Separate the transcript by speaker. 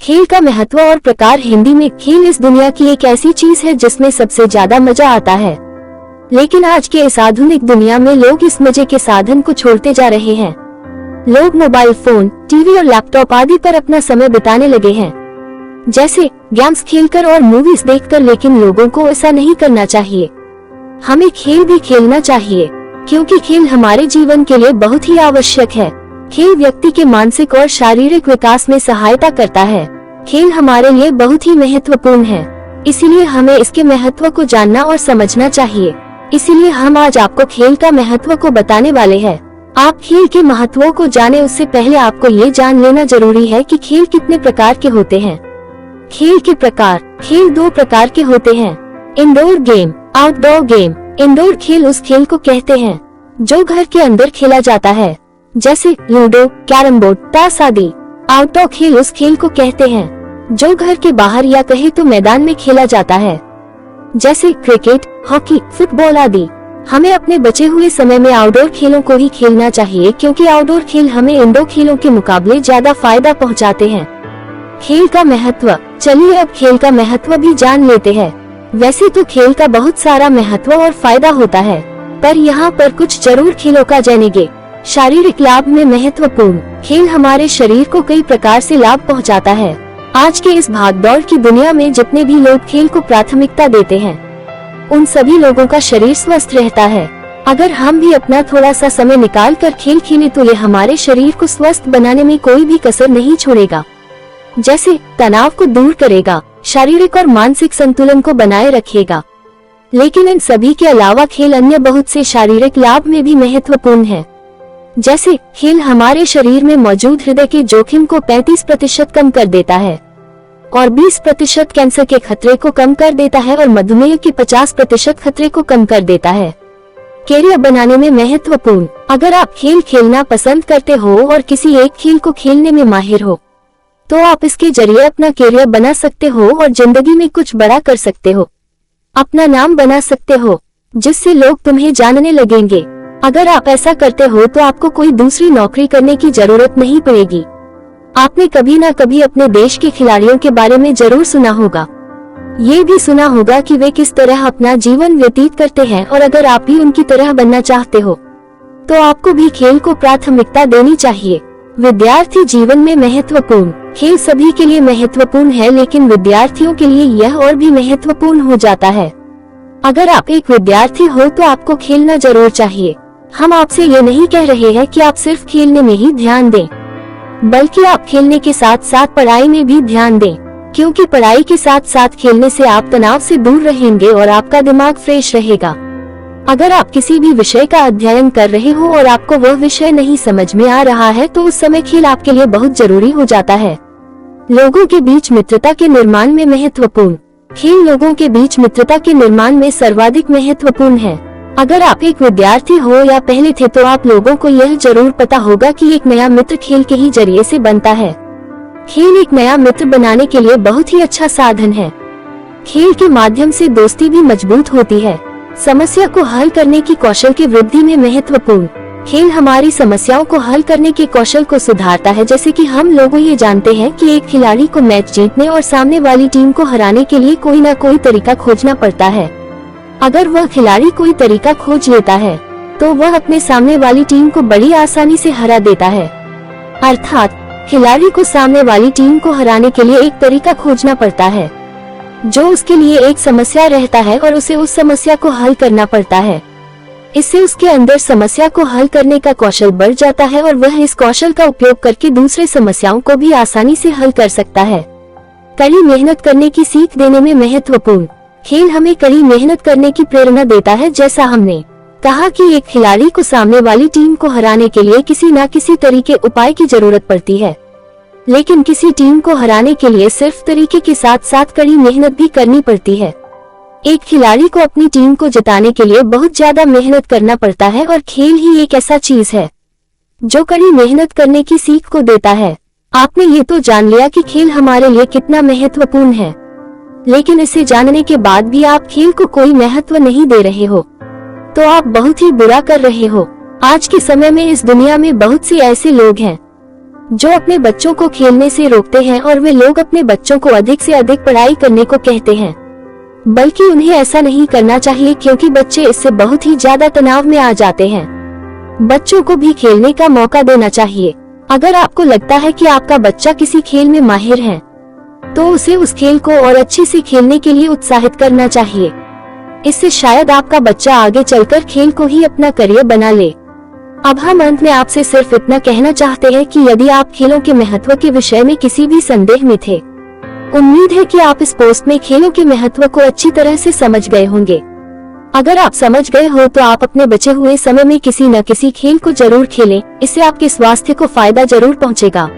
Speaker 1: खेल का महत्व और प्रकार। हिंदी में खेल इस दुनिया की एक ऐसी चीज है जिसमें सबसे ज्यादा मजा आता है, लेकिन आज के इस आधुनिक दुनिया में लोग इस मजे के साधन को छोड़ते जा रहे हैं। लोग मोबाइल फोन, टीवी और लैपटॉप आदि पर अपना समय बिताने लगे हैं, जैसे गेम्स खेलकर और मूवीज देखकर। लेकिन लोगों को ऐसा नहीं करना चाहिए। हमें खेल भी खेलना चाहिए, क्योंकि खेल हमारे जीवन के लिए बहुत ही आवश्यक है। खेल व्यक्ति के मानसिक और शारीरिक विकास में सहायता करता है। खेल हमारे लिए बहुत ही महत्वपूर्ण है, इसीलिए हमें इसके महत्व को जानना और समझना चाहिए। इसीलिए हम आज आपको खेल का महत्व को बताने वाले हैं। आप खेल के महत्वों को जाने उससे पहले आपको ये जान लेना जरूरी है कि खेल कितने प्रकार के होते हैं। खेल के प्रकार। खेल दो प्रकार के होते हैं, indoor game, outdoor game. Indoor खेल उस खेल को कहते हैं जो घर के अंदर खेला जाता है, जैसे लूडो, कैरम बोर्ड, ताश आदि। आउटडोर खेल उस खेल को कहते हैं जो घर के बाहर या कहे तो मैदान में खेला जाता है, जैसे क्रिकेट, हॉकी, फुटबॉल आदि। हमें अपने बचे हुए समय में आउटडोर खेलों को ही खेलना चाहिए, क्योंकि आउटडोर खेल हमें इंडोर खेलों के मुकाबले ज्यादा फायदा पहुंचाते हैं। खेल का महत्व। चलिए अब खेल का महत्व भी जान लेते हैं। वैसे तो खेल का बहुत सारा महत्व और फायदा होता है, पर यहाँ पर कुछ जरूर खेलों का जानेंगे। शारीरिक लाभ में महत्वपूर्ण। खेल हमारे शरीर को कई प्रकार से लाभ पहुंचाता है। आज के इस भागदौड़ की दुनिया में जितने भी लोग खेल को प्राथमिकता देते हैं, उन सभी लोगों का शरीर स्वस्थ रहता है। अगर हम भी अपना थोड़ा सा समय निकाल कर खेल खेलें तो ये हमारे शरीर को स्वस्थ बनाने में कोई भी कसर नहीं छोड़ेगा। जैसे तनाव को दूर करेगा, शारीरिक और मानसिक संतुलन को बनाए रखेगा। लेकिन इन सभी के अलावा खेल अन्य बहुत से शारीरिक लाभ में भी महत्वपूर्ण है। जैसे खेल हमारे शरीर में मौजूद हृदय के जोखिम को 35% कम कर देता है और 20% कैंसर के खतरे को कम कर देता है और मधुमेह के 50% खतरे को कम कर देता है। कैरियर बनाने में महत्वपूर्ण। अगर आप खेल खेलना पसंद करते हो और किसी एक खेल को खेलने में माहिर हो, तो आप इसके जरिए अपना कैरियर बना सकते हो और जिंदगी में कुछ बड़ा कर सकते हो। अपना नाम बना सकते हो, जिससे लोग तुम्हें जानने लगेंगे। अगर आप ऐसा करते हो तो आपको कोई दूसरी नौकरी करने की जरूरत नहीं पड़ेगी। आपने कभी ना कभी अपने देश के खिलाड़ियों के बारे में जरूर सुना होगा। ये भी सुना होगा कि वे किस तरह अपना जीवन व्यतीत करते हैं, और अगर आप भी उनकी तरह बनना चाहते हो तो आपको भी खेल को प्राथमिकता देनी चाहिए। विद्यार्थी जीवन में महत्वपूर्ण। खेल सभी के लिए महत्वपूर्ण है, लेकिन विद्यार्थियों के लिए यह और भी महत्वपूर्ण हो जाता है। अगर आप एक विद्यार्थी हो तो आपको खेलना जरूर चाहिए। हम आपसे ये नहीं कह रहे हैं कि आप सिर्फ खेलने में ही ध्यान दें, बल्कि आप खेलने के साथ साथ पढ़ाई में भी ध्यान दें, क्योंकि पढ़ाई के साथ साथ खेलने से आप तनाव से दूर रहेंगे और आपका दिमाग फ्रेश रहेगा। अगर आप किसी भी विषय का अध्ययन कर रहे हो और आपको वह विषय नहीं समझ में आ रहा है, तो उस समय खेल आपके लिए बहुत जरूरी हो जाता है। लोगों के बीच मित्रता के निर्माण में महत्वपूर्ण। खेल लोगों के बीच मित्रता के निर्माण में सर्वाधिक महत्वपूर्ण है। अगर आप एक विद्यार्थी हो या पहले थे तो आप लोगों को यह जरूर पता होगा कि एक नया मित्र खेल के ही जरिए से बनता है। खेल एक नया मित्र बनाने के लिए बहुत ही अच्छा साधन है। खेल के माध्यम से दोस्ती भी मजबूत होती है। समस्या को हल करने की कौशल की वृद्धि में महत्वपूर्ण। खेल हमारी समस्याओं को हल करने के कौशल को सुधारता है। जैसे कि हम लोग ये जानते हैं कि एक खिलाड़ी को मैच जीतने और सामने वाली टीम को हराने के लिए कोई न कोई तरीका खोजना पड़ता है। अगर वह खिलाड़ी कोई तरीका खोज लेता है तो वह अपने सामने वाली टीम को बड़ी आसानी से हरा देता है। अर्थात खिलाड़ी को सामने वाली टीम को हराने के लिए एक तरीका खोजना पड़ता है, जो उसके लिए एक समस्या रहता है और उसे उस समस्या को हल करना पड़ता है। इससे उसके अंदर समस्या को हल करने का कौशल बढ़ जाता है और वह इस कौशल का उपयोग करके दूसरे समस्याओं को भी आसानी से हल कर सकता है। कड़ी मेहनत करने की सीख देने में महत्वपूर्ण। खेल हमें कड़ी मेहनत करने की प्रेरणा देता है। जैसा हमने कहा कि एक खिलाड़ी को सामने वाली टीम को हराने के लिए किसी न किसी तरीके उपाय की जरूरत पड़ती है, लेकिन किसी टीम को हराने के लिए सिर्फ तरीके के साथ साथ कड़ी मेहनत भी करनी पड़ती है। एक खिलाड़ी को अपनी टीम को जिताने के लिए बहुत ज्यादा मेहनत करना पड़ता है, और खेल ही एक ऐसा चीज है जो कड़ी मेहनत करने की सीख को देता है। आपने ये तो जान लिया कि खेल हमारे लिए कितना महत्वपूर्ण है, लेकिन इसे जानने के बाद भी आप खेल को कोई महत्व नहीं दे रहे हो, तो आप बहुत ही बुरा कर रहे हो। आज के समय में इस दुनिया में बहुत से ऐसे लोग हैं जो अपने बच्चों को खेलने से रोकते हैं, और वे लोग अपने बच्चों को अधिक से अधिक पढ़ाई करने को कहते हैं, बल्कि उन्हें ऐसा नहीं करना चाहिए, क्योंकि बच्चे इससे बहुत ही ज्यादा तनाव में आ जाते हैं। बच्चों को भी खेलने का मौका देना चाहिए। अगर आपको लगता है कि आपका बच्चा किसी खेल में माहिर है, तो उसे उस खेल को और अच्छे से खेलने के लिए उत्साहित करना चाहिए। इससे शायद आपका बच्चा आगे चलकर खेल को ही अपना करियर बना ले। अब हम अंत में आपसे सिर्फ इतना कहना चाहते हैं कि यदि आप खेलों के महत्व के विषय में किसी भी संदेह में थे, उम्मीद है कि आप इस पोस्ट में खेलों के महत्व को अच्छी तरह से समझ गए होंगे। अगर आप समझ गए हो तो आप अपने बचे हुए समय में किसी न किसी खेल को जरूर खेलें। इससे आपके स्वास्थ्य को फायदा जरूर पहुंचेगा।